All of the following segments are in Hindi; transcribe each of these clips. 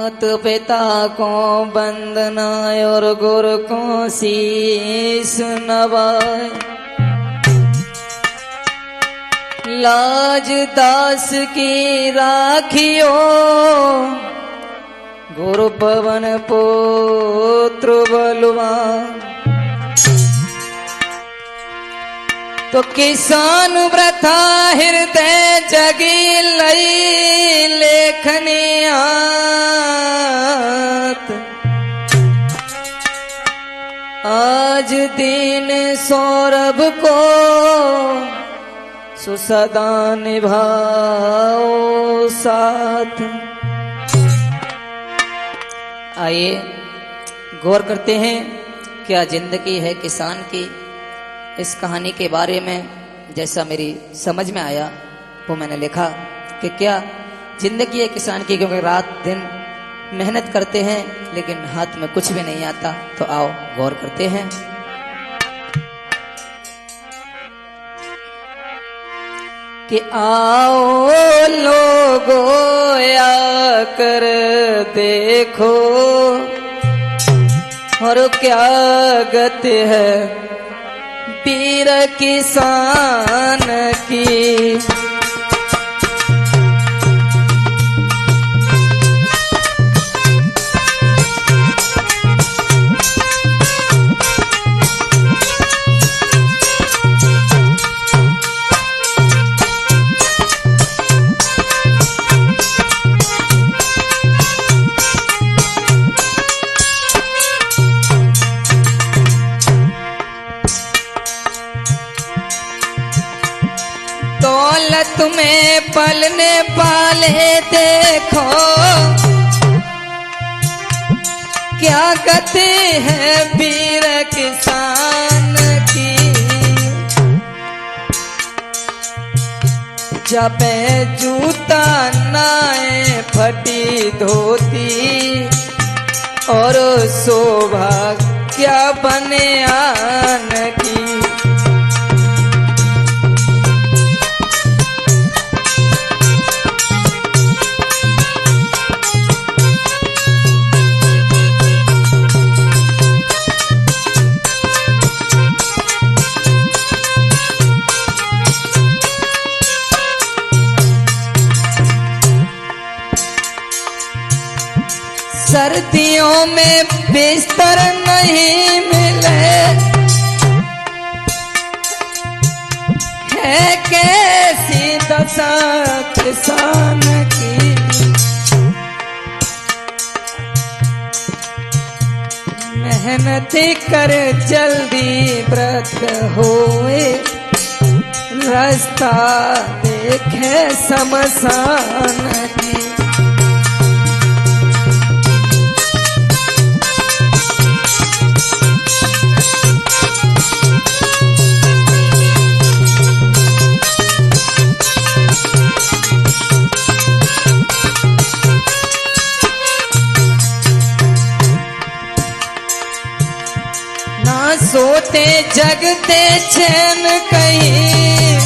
मात पिता को वंदना और गुरु को शीश नवाए। लाज दास की राखियो गुरु पवन पुत्र बलवान। तो किसान व्रथा हृदय जगी लई लेखनियात। आज दीन सौरभ को सुसदा निभाओ साथ। आइए गौर करते हैं क्या जिंदगी है किसान की। इस कहानी के बारे में जैसा मेरी समझ में आया वो मैंने लिखा कि क्या जिंदगी है किसान की, क्योंकि रात दिन मेहनत करते हैं लेकिन हाथ में कुछ भी नहीं आता। तो आओ गौर करते हैं। कि आओ लोगों आकर देखो और क्या गति है वीर किसान की। दौलत में पलने पाले देखो क्या गति है वीर किसान की। जबे जूता नाए फटी धोती और शोभा क्या बने आन की। सर्दियों में बिस्तर नहीं मिले है कैसी दशा किसान की। मेहनत कर जल्दी व्रत होए रास्ता देखे शमशान की। सोते जगते चैन कहीं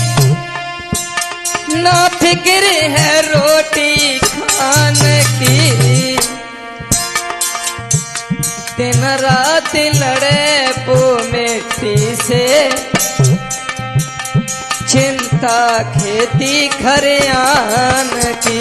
ना फिक्र है रोटी खाने की। दिन रात लड़े वो मिट्टी से चिंता खेती खरियान की।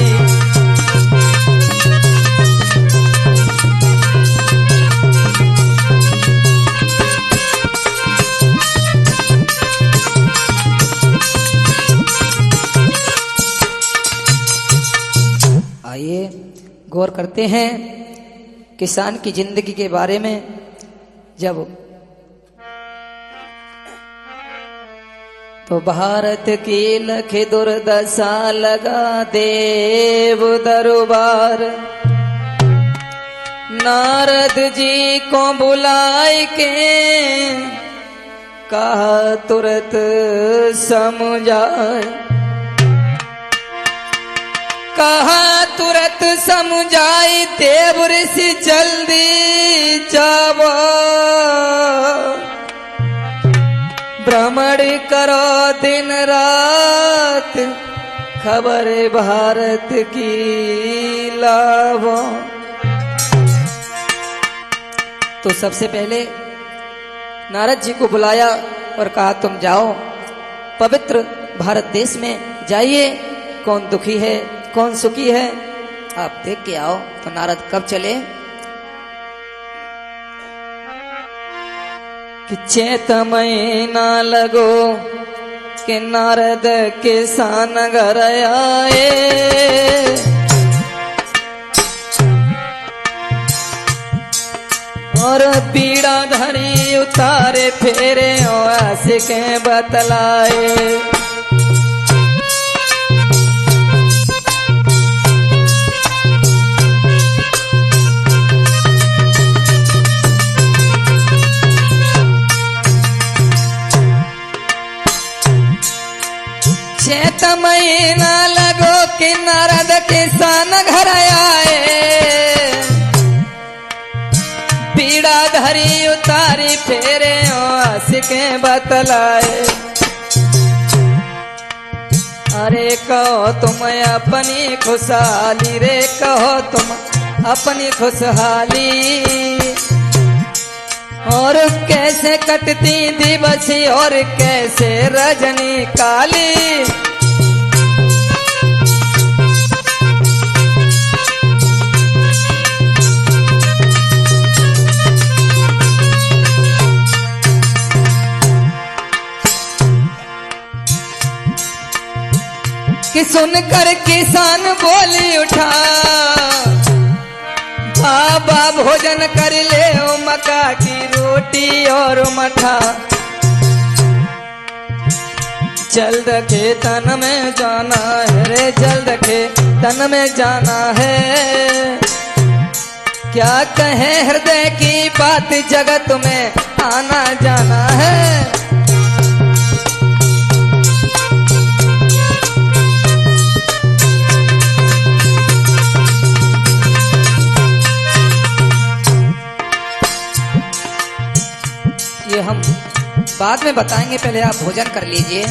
आइए गौर करते हैं किसान की जिंदगी के बारे में। जब तो भारत की लख दुर्दशा लगा देव दरबार। नारद जी को बुलाए के कहा तुरंत समझाए। कहा तुरंत समझाई देव ऋषि जल्दी जाओ। भ्रमण करो दिन रात खबर भारत की लावो। तो सबसे पहले नारद जी को बुलाया और कहा तुम जाओ पवित्र भारत देश में जाइए, कौन दुखी है कौन सुखी है आप देख के आओ। तो नारद कब चले कि चैत महीना लगो कि नारद किसान घर आए, और बीड़ा धरी उतारे फेरे आशिके बतलाए। चैत महीना लगो कि नारद किसान घर आए, बीड़ा धरी उतारी फेरे आशिके बतलाए। अरे कहो तुम अपनी खुशहाली, रे कहो तुम अपनी खुशहाली, और कैसे कटती दिवस और कैसे रजनी काली। कि सुनकर किसान बोली उठा, बाबा भोजन कर ले ओ मक्का की रोटी और मठा। जल्द खेतन में जाना है रे, जल्द खेतन में जाना है, क्या कहे हृदय की बात जगत में आना जाना है। ये हम बाद में बताएंगे, पहले आप भोजन कर लीजिए।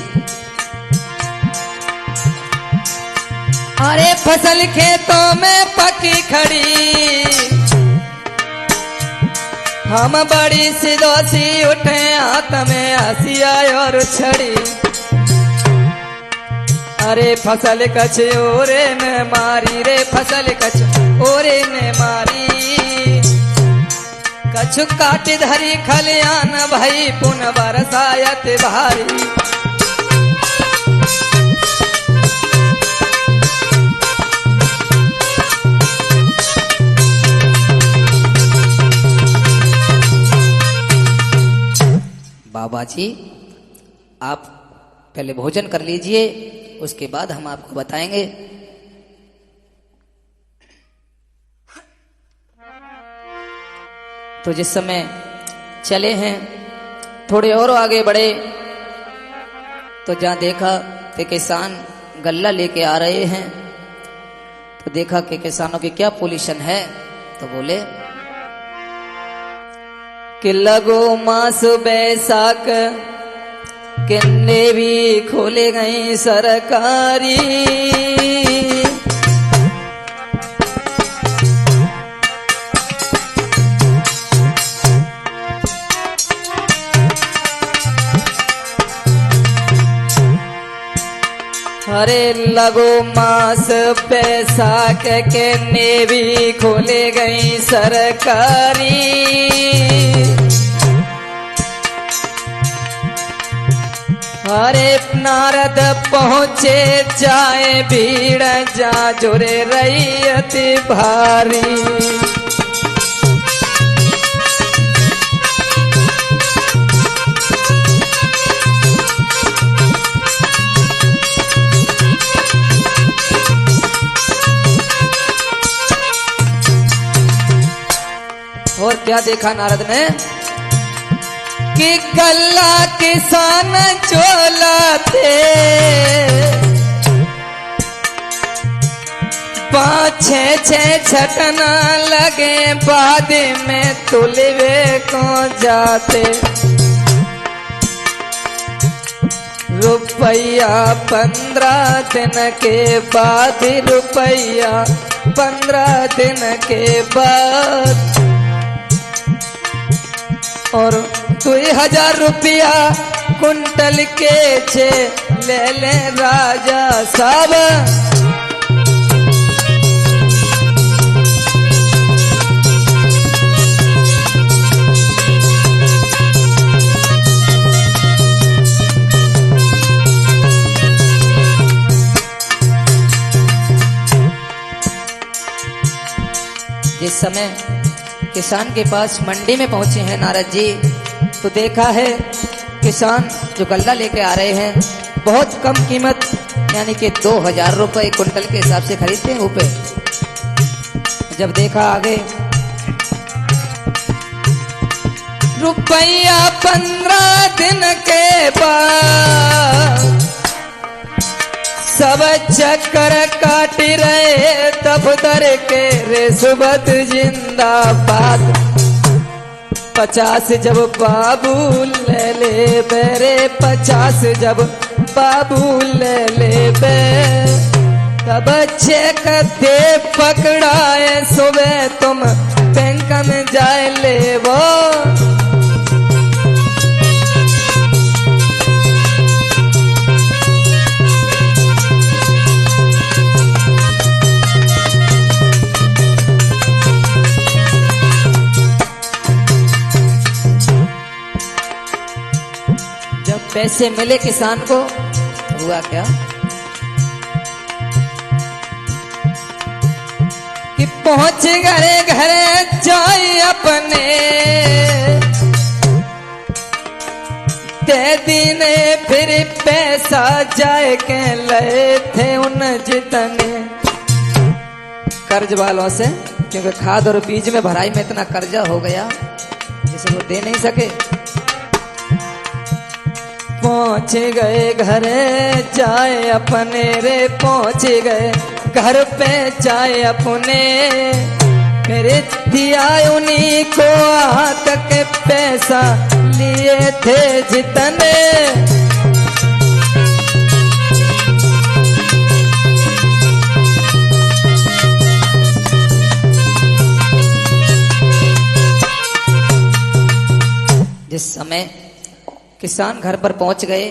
अरे फसल खेतों में पकी खड़ी, हम बड़ी सिदोसी उठे हाथ में हसिया और छड़ी। अरे फसल कछ ओरे ने मारी रे, फसल कछ ओरे ने मारी, कछु काटी धरी खलियान भई पुन बरसायत भारी। बाबा जी आप पहले भोजन कर लीजिए, उसके बाद हम आपको बताएंगे। तो जिस समय चले हैं थोड़े और आगे बढ़े तो जहां देखा कि किसान गल्ला लेके आ रहे हैं, तो देखा कि किसानों की क्या पोजीशन है। तो बोले कि लगो मास बैसाख किन्ने भी खोले गई सरकारी, अरे लगो मास बैसाख के नेवी खोले गई सरकारी, अरे नारद पहुँचे जाए भीड़ जा जुरे रैयत भारी। और क्या देखा नारद ने कि गल्ला किसान चोलाते, 5-6 छटना लगे बाद में तुलवे को जाते। रुपया 15 दिन के बाद, रुपया 15 दिन के बाद, और 2000 रुपया कुंटल के छे ले ले राजा साहब। जिस समय किसान के पास मंडी में पहुंचे हैं नारद जी, तो देखा है किसान जो गल्ला लेके आ रहे हैं बहुत कम कीमत यानी कि 2000 रुपये कुंटल के हिसाब से खरीदते हैं ऊपर। जब देखा आगे रुपया 15 दिन के बाद सब चक्कर काट रहे दफ्तर के रिश्वत जिंदाबाद। 50 जब बाबू ले ले बेरे 50 जब बाबू ले ले बे तब चेक दे पकड़ाए सुबह तुम बैंक में जाए ले वो। पैसे मिले किसान को हुआ क्या कि पहुंच गए घरे जाए अपने ते दीने फिर पैसा जाए के लए थे उन जितने कर्ज वालों से, क्योंकि खाद और बीज में भराई में इतना कर्जा हो गया जिसे वो दे नहीं सके। पहुंच गए घरे जाए अपने रे पहुंच गए घर पे जाए अपने मेरे दिया उन्हीं को हाथ के पैसा लिए थे जितने। जिस समय किसान घर पर पहुंच गए,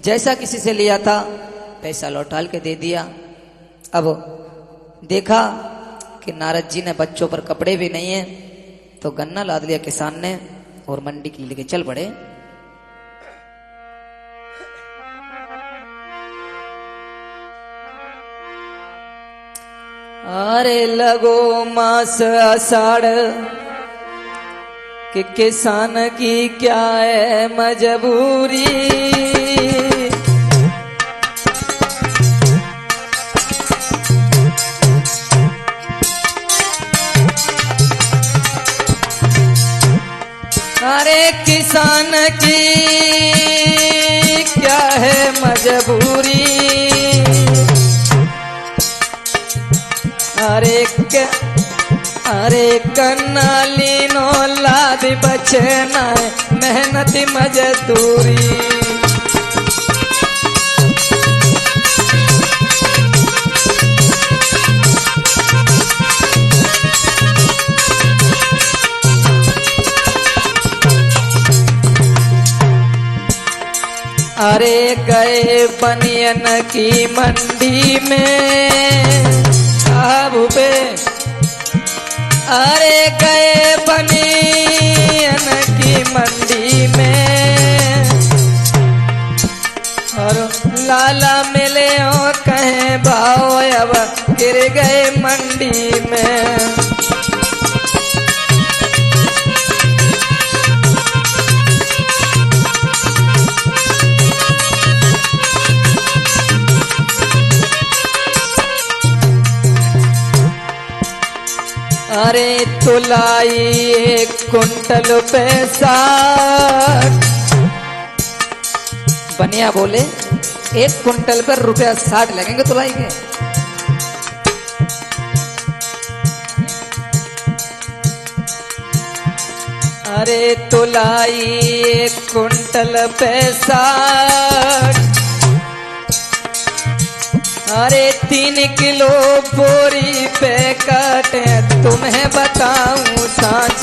जैसा किसी से लिया था पैसा लौटाल के दे दिया। अब देखा कि नारद जी ने बच्चों पर कपड़े भी नहीं है, तो गन्ना लाद लिया किसान ने और मंडी के लिए लेके चल पड़े। अरे लगो मास आषाढ़ कि किसान की क्या है मजबूरी। अरे किसान की क्या है मजबूरी। अरे कन्नाली नो लाद बचना मेहनती मजदूरी। अरे गए बनियन की मंडी में काबू पे। अरे गए बनियन की मंडी में और लाला मिले और कहे भाव अब गिर गए मंडी में। अरे तुलाई 1 कुंटल पैसा। बनिया बोले 1 कुंटल पर रुपया 60 लगेंगे तुलाई के। अरे तुलाई 1 कुंटल पैसा। अरे 3 किलो बोरी पे काटे तुम्हें बताऊं साँच।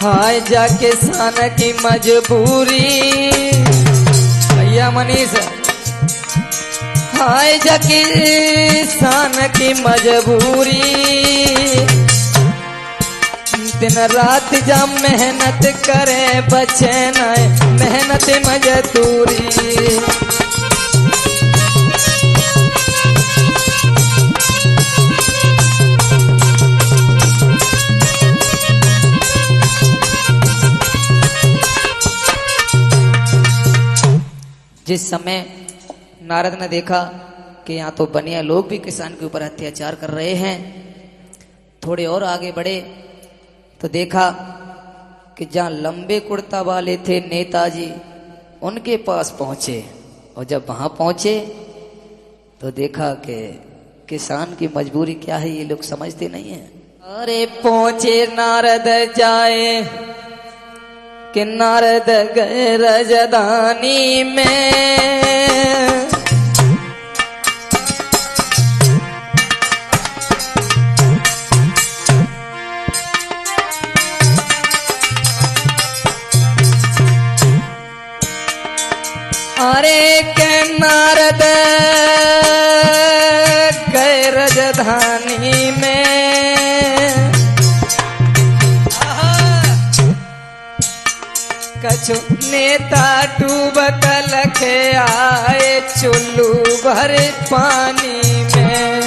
हाय जा किसान की मजबूरी, भैया मनीष, हाय जा किसान की मजबूरी, दिन रात जा मेहनत करे बचे न मेहनत मजदूरी। जिस समय नारद ने देखा कि यहाँ तो बनिया लोग भी किसान के ऊपर अत्याचार कर रहे हैं, थोड़े और आगे बढ़े तो देखा कि जहाँ लंबे कुर्ता वाले थे नेताजी उनके पास पहुंचे, और जब वहां पहुंचे तो देखा कि किसान की मजबूरी क्या है ये लोग समझते नहीं है। अरे पहुंचे नारद जाए कि नारद गए राजधानी में, अरे के नारद गए राजधानी में, कछु नेता डूब लखे आए चुल्लू भर पानी में।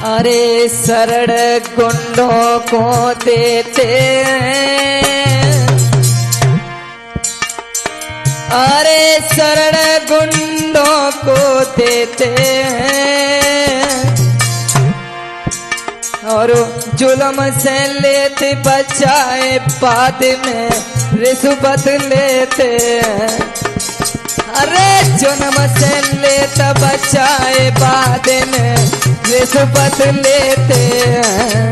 अरे शरण गुंडों को देते हैं, अरे शरण गुंडों को देते हैं, और जुल्म से लेते बचाए बाद में रिश्वत लेते हैं। अरे जुल्म से लेते बचाए बाद में रिश्वत लेते हैं।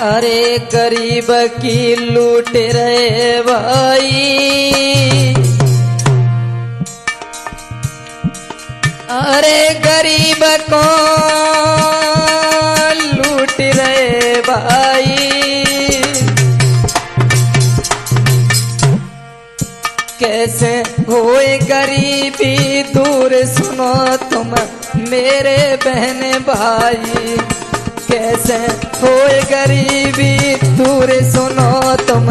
अरे गरीब की लूट रहे भाई, अरे गरीब को लूट रहे भाई, कैसे होए गरीबी दूर सुनो तुम मेरे बहन भाई, कैसे होए गरीबी दूर सुनो तुम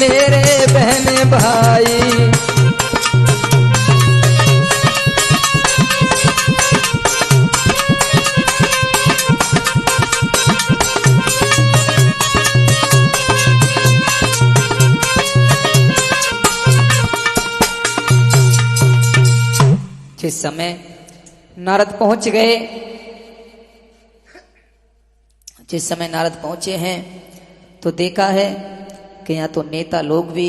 मेरे बहन भाई। जिस समय नारद पहुंच गए, जिस समय नारद पहुंचे हैं तो देखा है कि यहाँ तो नेता लोग भी,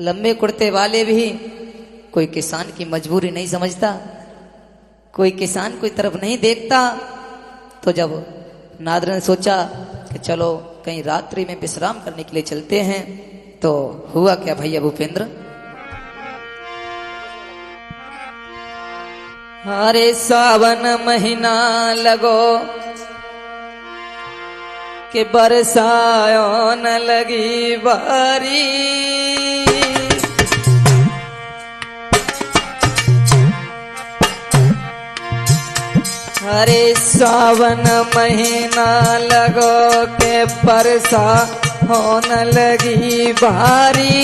लंबे कुर्ते वाले भी, कोई किसान की मजबूरी नहीं समझता, कोई किसान कोई तरफ नहीं देखता। तो जब नारद ने सोचा कि चलो कहीं रात्रि में विश्राम करने के लिए चलते हैं, तो हुआ क्या भैया भूपेंद्र? अरे सावन महीना लगो कि बरसायों न लगी बारी, अरे सावन महीना लगो के बरसा होने लगी भारी,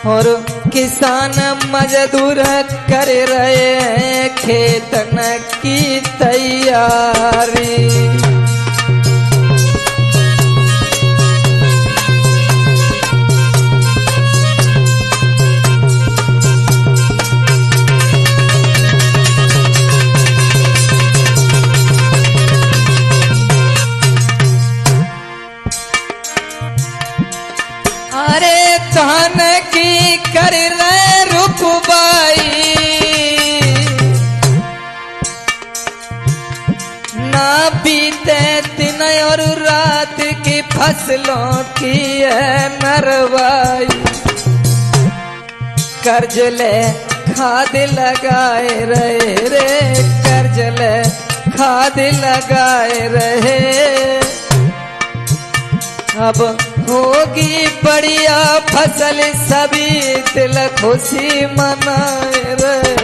और किसान मजदूर कर रहे हैं खेतन की तैयारी। कर रहे रुपबाई, ना बीते दिन और रात की फसलों की है नरवाई। कर्ज ले खाद लगाए रहे रे, कर्ज ले खाद लगाए रहे। अब होगी बढ़िया फसल सभी दिल खुशी मनाए रहे।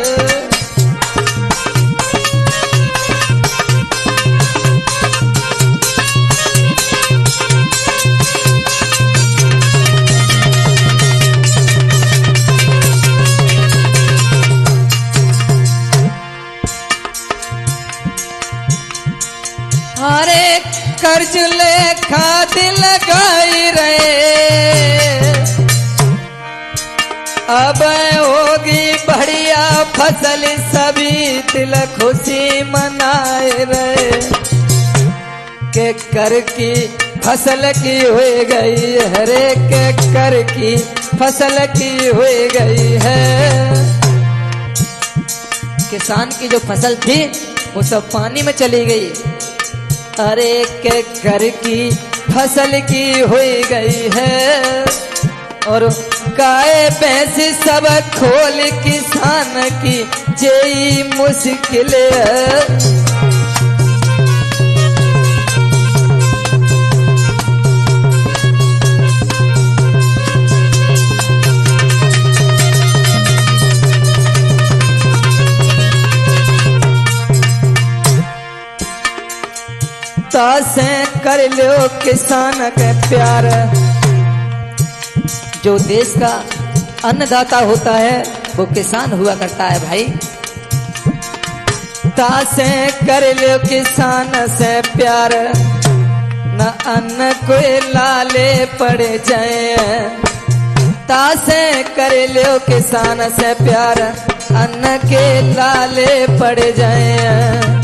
अरे कर्ज ले खाद लगाई रहे, अब होगी बढ़िया फसल सभी दिल खुशी मनाए रहे। के कर की फसल की हो गई है रे, के कर की फसल की हो गई है। किसान की जो फसल थी वो सब पानी में चली गई। अरे के घर की फसल की हो गई है, और गाय भैंस सब खोल किसान की यही मुश्किल है। तासे कर लो किसान के प्यार, जो देश का अन्नदाता होता है वो किसान हुआ करता है भाई। तासे कर लो किसान से प्यार, न अन्न कोई लाले पड़ जाए। तासे कर लो किसान से प्यार, अन्न के लाले पड़ जाए।